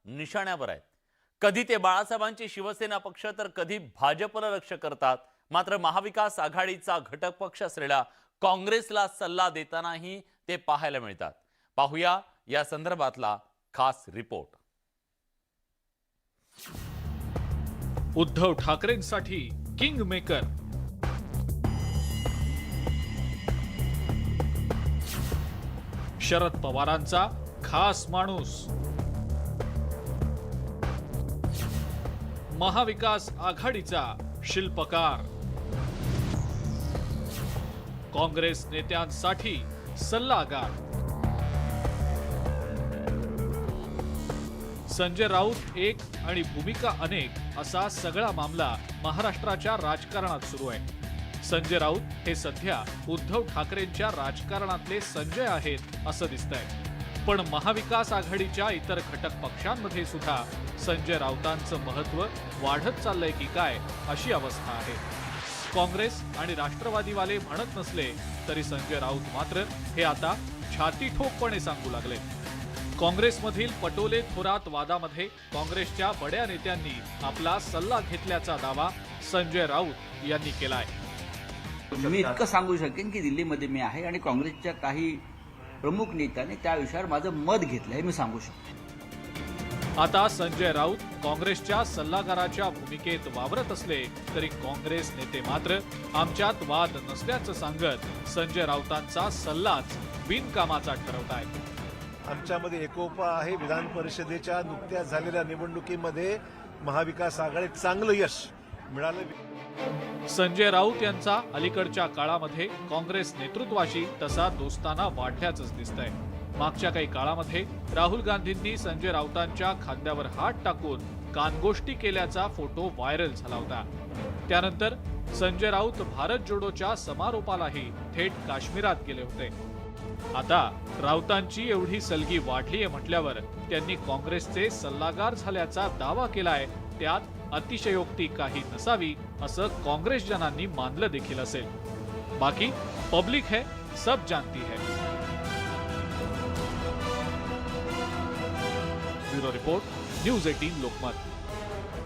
निशाण्यावर आहेत। कधी ते बाळासाहेबांची शिवसेना पक्ष तर कधी भाजपला लक्ष्य करतात। मात्र महाविकास आघाडीचा घटक पक्ष असलेला काँग्रेसला सल्ला देतानाही ते पाहायला मिळतात। पाहूया या संदर्भातला खास रिपोर्ट। उद्धव ठाकरेंसाठी किंग मेकर, शरद पवारांचा खास माणूस, महाविकास आघाडीचा शिल्पकार, काँग्रेस नेत्यांसाठी सल्लागार। संजय राऊत एक आणि भूमिका अनेक असा सगळा मामला महाराष्ट्राच्या राजकारणात सुरू आहे। संजय राऊत हे सध्या उद्धव ठाकरेंच्या राजकारणातले संजय आहेत असं दिसतंय। पण महाविकास आघाडीच्या इतर घटक पक्षांमध्ये सुद्धा संजय राऊतांचं महत्त्व वाढत चाललंय की काय अशी अवस्था आहे। काँग्रेस आणि राष्ट्रवादीवाले म्हणत नसले तरी संजय राऊत मात्र हे आता छाती ठोकपणे सांगू लागले। काँग्रेसमधील पटोले थोरात वादामध्ये काँग्रेसच्या बड्या नेत्यांनी आपला सल्ला घेतल्याचा दावा संजय राऊत यांनी केलाय। मी इतकं सांगू शकेन की दिल्लीमध्ये मी आहे आणि काँग्रेसच्या काही प्रमुख नेत्यांनी त्या विषयावर माझं मत घेतलं हे मी सांगू शकतो। आता संजय राऊत काँग्रेसच्या सल्लागाराच्या भूमिकेत वावरत असले तरी काँग्रेस नेते मात्र आमच्यात वाद नसल्याचं सांगत संजय राऊतांचा सल्लाच बिनकामाचा ठरवतायत। आमच्यामध्ये एकोपा आहे। विधान परिषदेच्या नुकत्याच झालेल्या निवडणुकीमध्ये महाविकास आघाडीत चांगलं यश मिळालं। संजय राऊत यांचा अलीकडच्या काळामध्ये काँग्रेस नेतृत्वाशी तसा दोस्ताना वाढल्याचंच दिसतंय। मागच्या काही काळामध्ये राहुल गांधींनी संजय राऊतांच्या खांद्यावर हात टाकून कानगोष्टी केल्याचा फोटो व्हायरल झाला होता। त्यानंतर संजय राऊत भारत जोडोच्या समारोपालाही थेट काश्मीरात गेले होते। आता राऊतांची एवढी सलगी वाढलीये म्हटल्यावर त्यांनी काँग्रेसचे सल्लागार झाल्याचा दावा केलाय, त्यात अतिशयोक्ती काही नसावी असं काँग्रेसजनांनी मानलं देखील असेल। बाकी पब्लिक है, सब जानती है। Bureau report, news 18 Lokmat.